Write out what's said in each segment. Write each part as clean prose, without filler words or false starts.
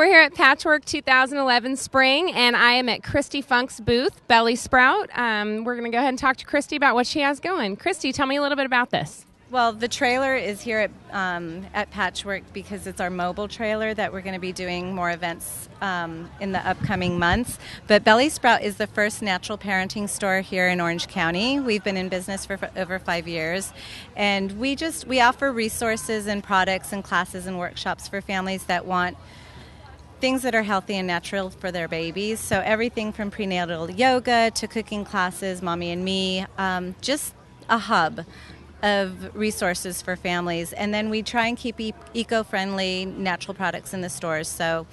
we're here at Patchwork 2011 Spring, and I am at Christie Funk's booth, Belly Sprout. We're going to go ahead and talk to Christie about what she has going. Christie, tell me a little bit about this. Well, the trailer is here at Patchwork because it's our mobile trailer that we're going to be doing more events in the upcoming months. But Belly Sprout is the first natural parenting store here in Orange County. We've been in business for over 5 years, and we offer resources and products and classes and workshops for families that want things that are healthy and natural for their babies. So everything from prenatal yoga to cooking classes, Mommy and Me, just a hub of resources for families. And then we try and keep eco-friendly natural products in the stores. So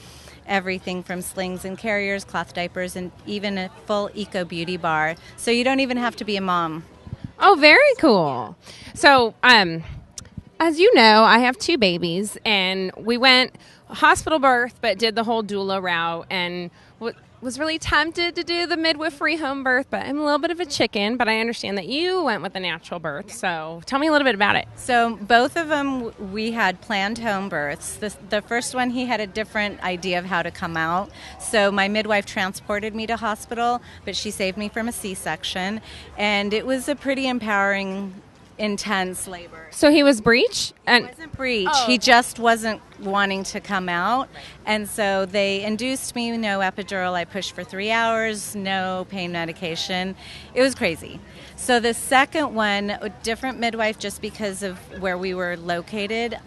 everything from slings and carriers, cloth diapers, and even a full eco beauty bar. So you don't even have to be a mom. Oh, very cool. So, as you know, I have 2 babies, and we went hospital birth, but did the whole doula route, and was really tempted to do the midwifery home birth, but I'm a little bit of a chicken, but I understand that you went with a natural birth. So tell me a little bit about it. So both of them, we had planned home births. The first one, he had a different idea of how to come out. So my midwife transported me to hospital, but she saved me from a C-section. And it was a pretty empowering, intense labor. So he was breech? It wasn't breech. Oh. He just wasn't wanting to come out. Right. And so they induced me, no epidural. I pushed for 3 hours, no pain medication. It was crazy. So the second one, a different midwife just because of where we were located.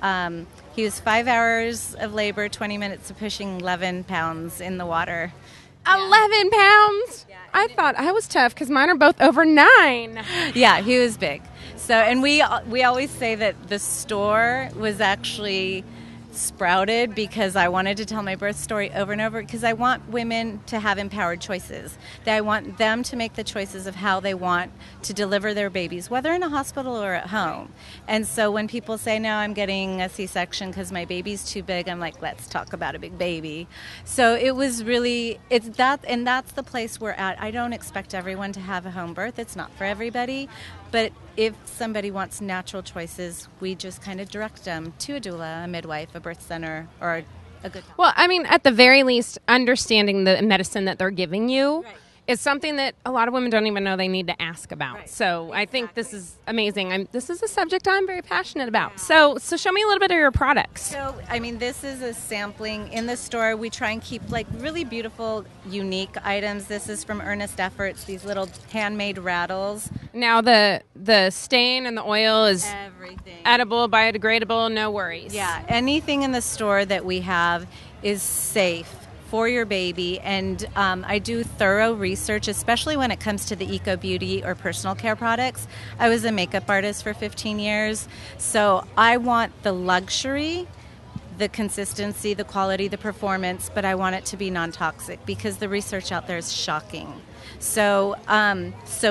He was 5 hours of labor, 20 minutes of pushing 11 pounds in the water. 11 pounds? Yeah. I thought I was tough because mine are both over 9. Yeah, he was big. So, and we always say that the store was actually sprouted because I wanted to tell my birth story over and over because I want women to have empowered choices. That I want them to make the choices of how they want to deliver their babies, whether in a hospital or at home. And so when people say, no, I'm getting a C-section because my baby's too big, I'm like, let's talk about a big baby. So it was really, and that's the place we're at. I don't expect everyone to have a home birth. It's not for everybody. But if somebody wants natural choices, we just kind of direct them to a doula, a midwife, a birth center, or a good... Well, I mean, at the very least, understanding the medicine that they're giving you is something that a lot of women don't even know they need to ask about. Right. So exactly. I think this is amazing. This is a subject I'm very passionate about. Yeah. So show me a little bit of your products. So, I mean, this is a sampling. In the store, we try and keep, like, really beautiful, unique items. This is from Earnest Efforts, these little handmade rattles. Now, the stain and the oil is everything edible, biodegradable, no worries. Yeah, anything in the store that we have is safe for your baby, and I do thorough research, especially when it comes to the eco beauty or personal care products. I was a makeup artist for 15 years, so I want the luxury, the consistency, the quality, the performance, but I want it to be non-toxic because the research out there is shocking. So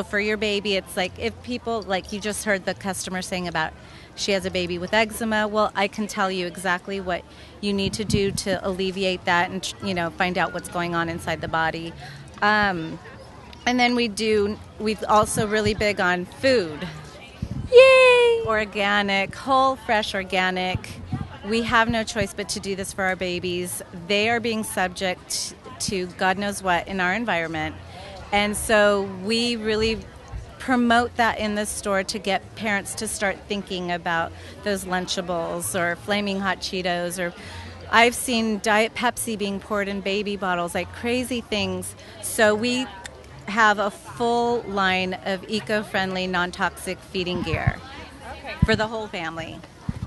for your baby, it's like if people, like you just heard the customer saying about she has a baby with eczema, well, I can tell you exactly what you need to do to alleviate that and, you know, find out what's going on inside the body. And then we're also really big on food. Yay! Organic, whole, fresh, organic. We have no choice but to do this for our babies. They are being subject to God knows what in our environment. And so we really promote that in the store to get parents to start thinking about those Lunchables or Flaming Hot Cheetos, or I've seen Diet Pepsi being poured in baby bottles, like crazy things. So we have a full line of eco-friendly, non-toxic feeding gear for the whole family.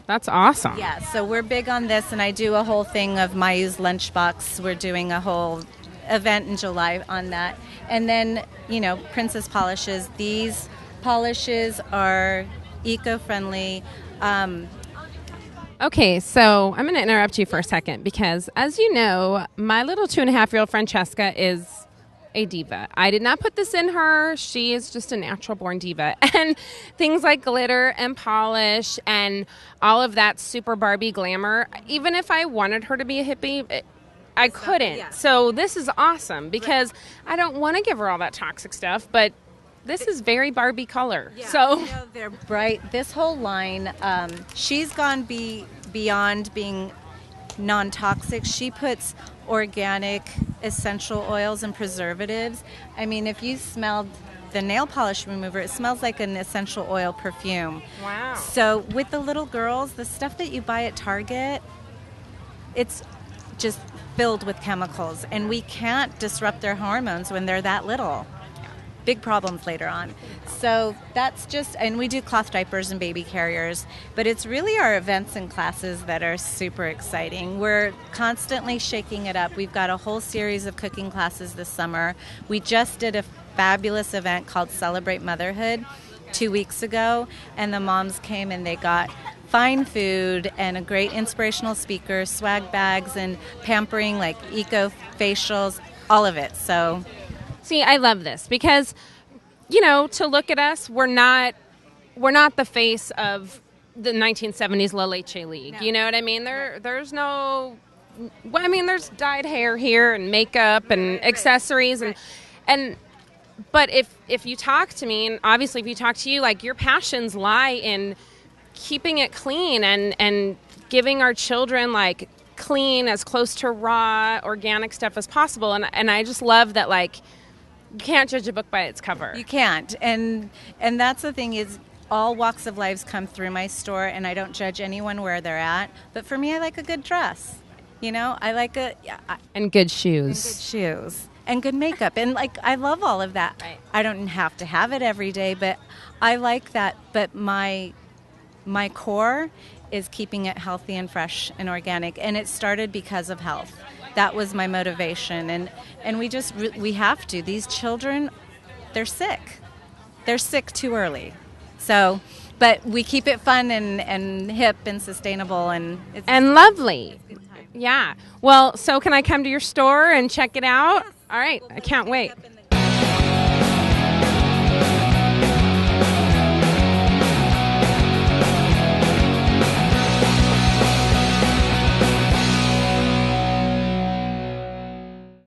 That's awesome. Yeah, so we're big on this, and I do a whole thing of Mayu's Lunchbox. We're doing a whole event in July on that. And then, you know, Princess Polishes. These polishes are eco-friendly. Okay, so I'm going to interrupt you for a second because, as you know, my little 2.5-year-old Francesca is a diva. I did not put this in her. She is just a natural-born diva. And things like glitter and polish and all of that super Barbie glamour, even if I wanted her to be a hippie, I couldn't. Yeah. So this is awesome because I don't want to give her all that toxic stuff, but this is very Barbie color. Yeah, so you know, they're bright. This whole line, she's gone beyond being non-toxic. She puts organic essential oils and preservatives. I mean, if you smelled the nail polish remover, it smells like an essential oil perfume. Wow. So with the little girls, the stuff that you buy at Target, it's just filled with chemicals, and we can't disrupt their hormones when they're that little. Big problems later on. So that's just, and we do cloth diapers and baby carriers, but it's really our events and classes that are super exciting. We're constantly shaking it up. We've got a whole series of cooking classes this summer. We just did a fabulous event called Celebrate Motherhood 2 weeks ago, and the moms came and they got fine food and a great inspirational speaker, swag bags and pampering like eco facials, all of it. So see, I love this because, you know, to look at us, we're not the face of the 1970s La Leche League. No. You know what I mean? There's no, well, I mean, there's dyed hair here and makeup and accessories and but if you talk to me, and obviously if you talk to you, like your passions lie in keeping it clean and giving our children like clean, as close to raw, organic stuff as possible. And I just love that, like, you can't judge a book by its cover. You can't. And that's the thing is, all walks of lives come through my store, and I don't judge anyone where they're at. But for me, I like a good dress. You know, I like and good shoes. And good shoes. And good makeup. And, like, I love all of that. Right. I don't have to have it every day, but I like that. But my core is keeping it healthy and fresh and organic. And it started because of health. That was my motivation. And we have to. These children, they're sick. They're sick too early. So, but we keep it fun and hip and sustainable and lovely. Yeah. Well, so can I come to your store and check it out? All right. I can't wait.